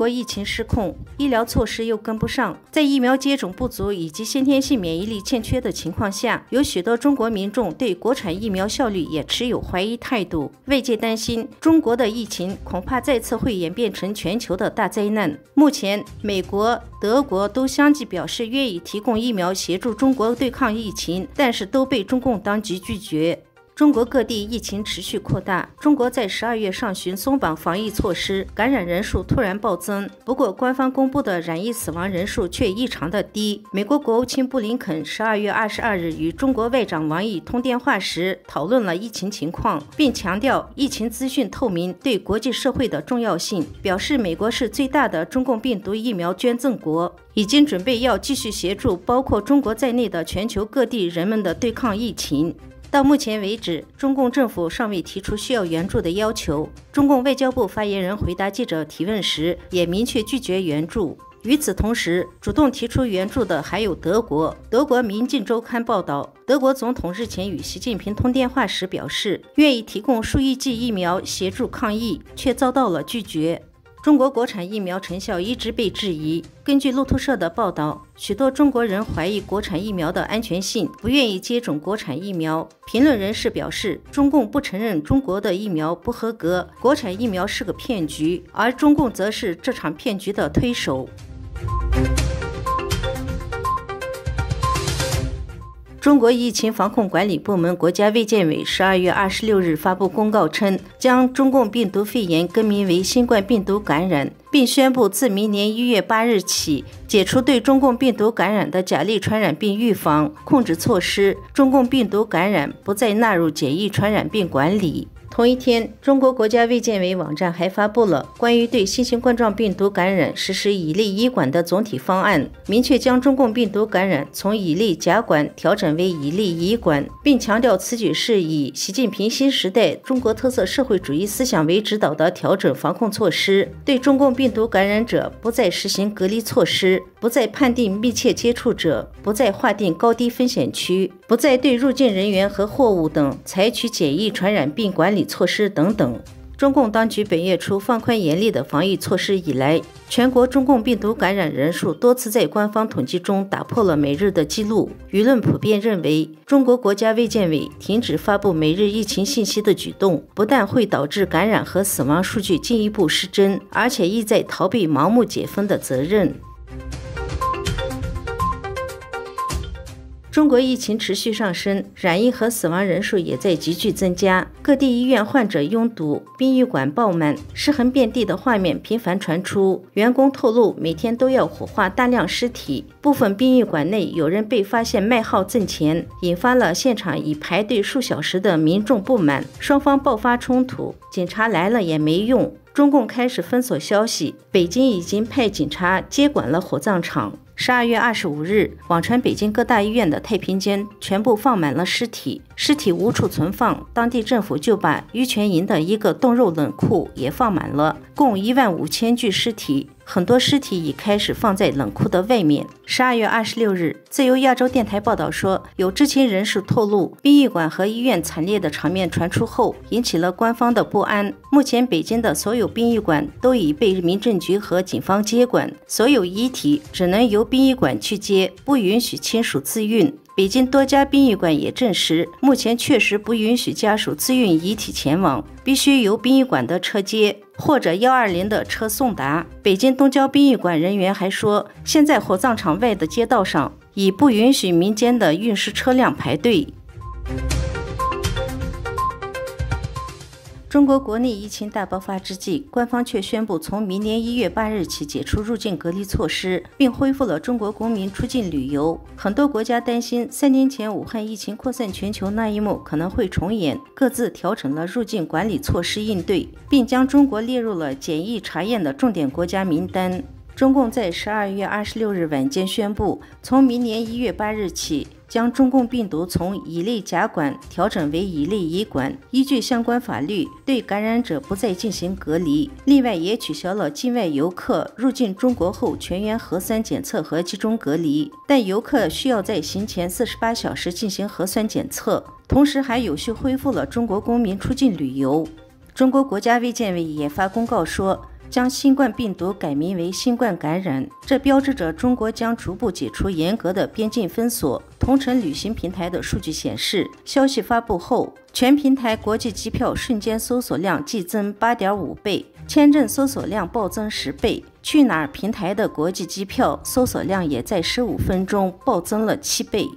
国疫情失控，医疗措施又跟不上，在疫苗接种不足以及先天性免疫力欠缺的情况下，有许多中国民众对国产疫苗效率也持有怀疑态度。外界担心，中国的疫情恐怕再次会演变成全球的大灾难。目前，美国、德国都相继表示愿意提供疫苗协助中国对抗疫情，但是都被中共当局拒绝。中国各地疫情持续扩大，中国在12月上旬松绑防疫措施，感染人数突然暴增。不过，官方公布的染疫死亡人数却异常的低。美国国务卿布林肯12月22日与中国外长王毅通电话时，讨论了疫情情况，并强调疫情资讯透明对国际社会的重要性，表示美国是最大的中共病毒疫苗捐赠国，已经准备要继续协助包括中国在内的全球各地人们的对抗疫情。到目前为止，中共政府尚未提出需要援助的要求。中共外交部发言人回答记者提问时，也明确拒绝援助。与此同时，主动提出援助的还有德国。德国《民进周刊》报道，德国总统日前与习近平通电话时表示，愿意提供数亿剂疫苗协助抗疫，却遭到了拒绝。中国国产疫苗成效一直被质疑。根据路透社的报道，许多中国人怀疑国产疫苗的安全性，不愿意接种国产疫苗。评论人士表示，中共不承认中国的疫苗不合格，国产疫苗是个骗局，而中共则是这场骗局的推手。中国疫情防控管理部门国家卫健委12月26日发布公告称，将中共病毒肺炎更名为新冠病毒感染，并宣布自明年1月8日起解除对中共病毒感染的甲类传染病预防控制措施，中共病毒感染不再纳入简易传染病管理。同一天，中国国家卫健委网站还发布了关于对新型冠状病毒感染实施乙类医管的总体方案，明确将中共病毒感染从乙类甲管调整为乙类乙管，并强调此举是以习近平新时代中国特色社会主义思想为指导的调整防控措施。对中共病毒感染者不再实行隔离措施，不再判定密切接触者，不再划定高低风险区，不再对入境人员和货物等采取简易传染病管理措施等等。中共当局本月初放宽严厉的防疫措施以来，全国中共病毒感染人数多次在官方统计中打破了每日的记录。舆论普遍认为，中国国家卫健委停止发布每日疫情信息的举动，不但会导致感染和死亡数据进一步失真，而且意在逃避盲目解封的责任。中国疫情持续上升，染疫和死亡人数也在急剧增加，各地医院患者拥堵，殡仪馆爆满，尸横遍地的画面频繁传出。员工透露，每天都要火化大量尸体，部分殡仪馆内有人被发现卖号赠钱，引发了现场已排队数小时的民众不满，双方爆发冲突，警察来了也没用。中共开始封锁消息，北京已经派警察接管了火葬场。12月25日，网传北京各大医院的太平间全部放满了尸体，尸体无处存放，当地政府就把玉泉营的一个冻肉冷库也放满了，共15000具尸体。很多尸体已开始放在冷库的外面。12月26日，自由亚洲电台报道说，有知情人士透露，殡仪馆和医院惨烈的场面传出后，引起了官方的不安。目前，北京的所有殡仪馆都已被民政局和警方接管，所有遗体只能由殡仪馆去接，不允许亲属自运。北京多家殡仪馆也证实，目前确实不允许家属自运遗体前往，必须由殡仪馆的车接或者120的车送达。北京东郊殡仪馆人员还说，现在火葬场外的街道上已不允许民间的运尸车辆排队。中国国内疫情大爆发之际，官方却宣布从明年1月8日起解除入境隔离措施，并恢复了中国公民出境旅游。很多国家担心3年前武汉疫情扩散全球那一幕可能会重演，各自调整了入境管理措施应对，并将中国列入了检疫查验的重点国家名单。中共在12月26日晚间宣布，从明年1月8日起，将中共病毒从乙类甲管调整为乙类乙管，依据相关法律，对感染者不再进行隔离。另外，也取消了境外游客入境中国后全员核酸检测和集中隔离，但游客需要在行前48小时进行核酸检测。同时，还有序恢复了中国公民出境旅游。中国国家卫健委也发公告说，将新冠病毒改名为新冠感染，这标志着中国将逐步解除严格的边境封锁。同程旅行平台的数据显示，消息发布后，全平台国际机票瞬间搜索量激增 8.5 倍，签证搜索量暴增10倍。去哪儿平台的国际机票搜索量也在15分钟暴增了7倍。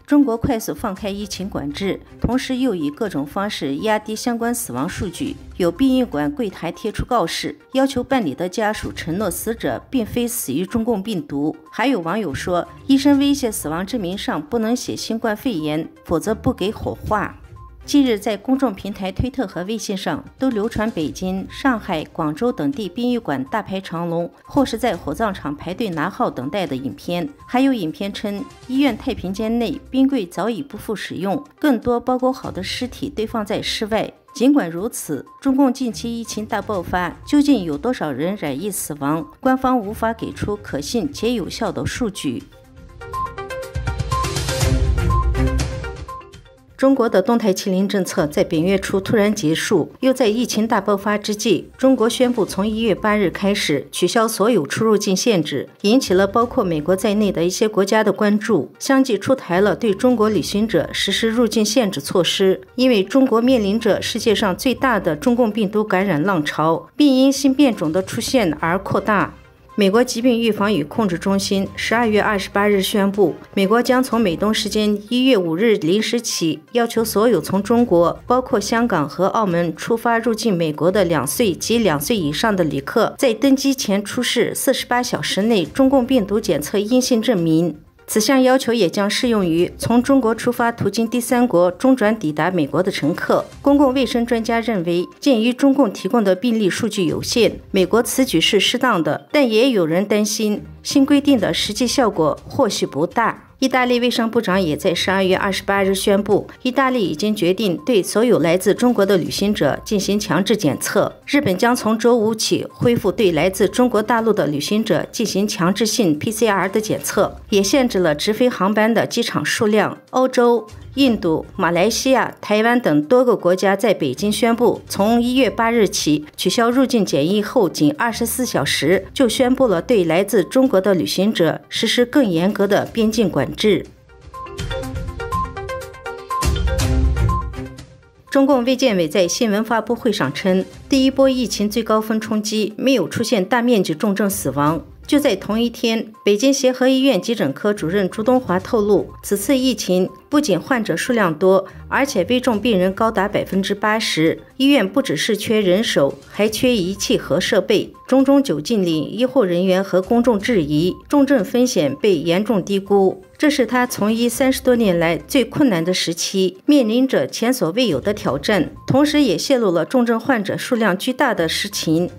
中国快速放开疫情管制，同时又以各种方式压低相关死亡数据。有殡仪馆柜台贴出告示，要求办理的家属承诺死者并非死于中共病毒。还有网友说，医生威胁死亡证明上不能写新冠肺炎，否则不给火化。近日，在公众平台推特和微信上都流传北京、上海、广州等地殡仪馆大排长龙，或是在火葬场排队拿号等待的影片。还有影片称，医院太平间内冰柜早已不复使用，更多包裹好的尸体堆放在室外。尽管如此，中共近期疫情大爆发，究竟有多少人染疫死亡？官方无法给出可信且有效的数据。中国的动态清零政策在本月初突然结束，又在疫情大爆发之际，中国宣布从1月8日开始取消所有出入境限制，引起了包括美国在内的一些国家的关注，相继出台了对中国旅行者实施入境限制措施。因为中国面临着世界上最大的中共病毒感染浪潮，并因新变种的出现而扩大。美国疾病预防与控制中心12月28日宣布，美国将从美东时间1月5日0时起，要求所有从中国，包括香港和澳门出发入境美国的2岁及2岁以上的旅客，在登机前出示48小时内中共病毒检测阴性证明。此项要求也将适用于从中国出发途经第三国中转抵达美国的乘客。公共卫生专家认为，鉴于中共提供的病例数据有限，美国此举是适当的，但也有人担心新规定的实际效果或许不大。意大利卫生部长也在12月28日宣布，意大利已经决定对所有来自中国的旅行者进行强制检测。日本将从周五起恢复对来自中国大陆的旅行者进行强制性 PCR 的检测，也限制了直飞航班的机场数量。欧洲、印度、马来西亚、台湾等多个国家在北京宣布，从1月8日起取消入境检疫后仅24小时，就宣布了对来自中国的旅行者实施更严格的边境管制。中共卫健委在新闻发布会上称，第一波疫情最高峰冲击没有出现大面积重症死亡。就在同一天，北京协和医院急诊科主任朱东华透露，此次疫情不仅患者数量多，而且危重病人高达80%。医院不只是缺人手，还缺仪器和设备，种种窘境令医护人员和公众质疑，重症风险被严重低估。这是他从医30多年来最困难的时期，面临着前所未有的挑战，同时也泄露了重症患者数量巨大的实情。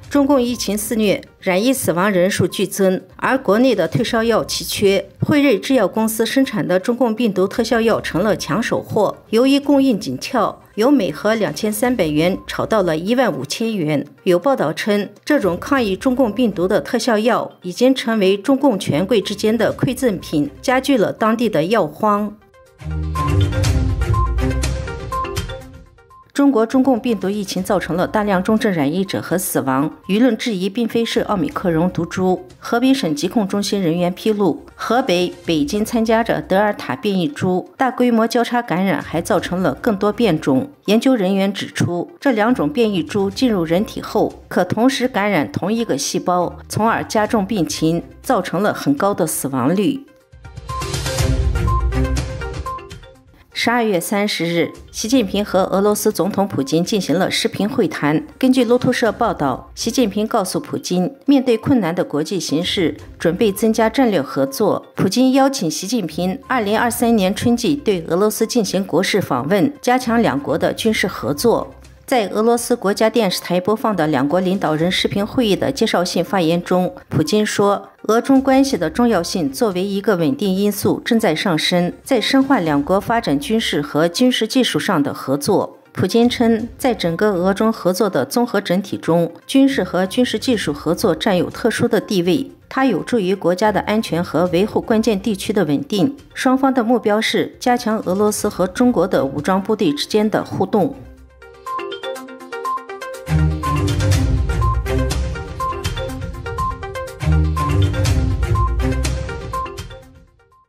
中共疫情肆虐，染疫死亡人数剧增，而国内的退烧药奇缺。辉瑞制药公司生产的中共病毒特效药成了抢手货，由于供应紧俏，由每盒2300元炒到了15000元。有报道称，这种抗疫中共病毒的特效药已经成为中共权贵之间的馈赠品，加剧了当地的药荒。中国中共病毒疫情造成了大量重症染疫者和死亡，舆论质疑并非是奥密克戎毒株。河北省疾控中心人员披露，河北、北京参加着德尔塔变异株，大规模交叉感染还造成了更多变种。研究人员指出，这两种变异株进入人体后，可同时感染同一个细胞，从而加重病情，造成了很高的死亡率。12月30日，习近平和俄罗斯总统普京进行了视频会谈。根据路透社报道，习近平告诉普京，面对困难的国际形势，准备增加战略合作。普京邀请习近平2023年春季对俄罗斯进行国事访问，加强两国的军事合作。在俄罗斯国家电视台播放的两国领导人视频会议的介绍性发言中，普京说，俄中关系的重要性作为一个稳定因素正在上升，在深化两国发展军事和军事技术上的合作。普京称，在整个俄中合作的综合整体中，军事和军事技术合作占有特殊的地位。它有助于国家的安全和维护关键地区的稳定。双方的目标是加强俄罗斯和中国的武装部队之间的互动。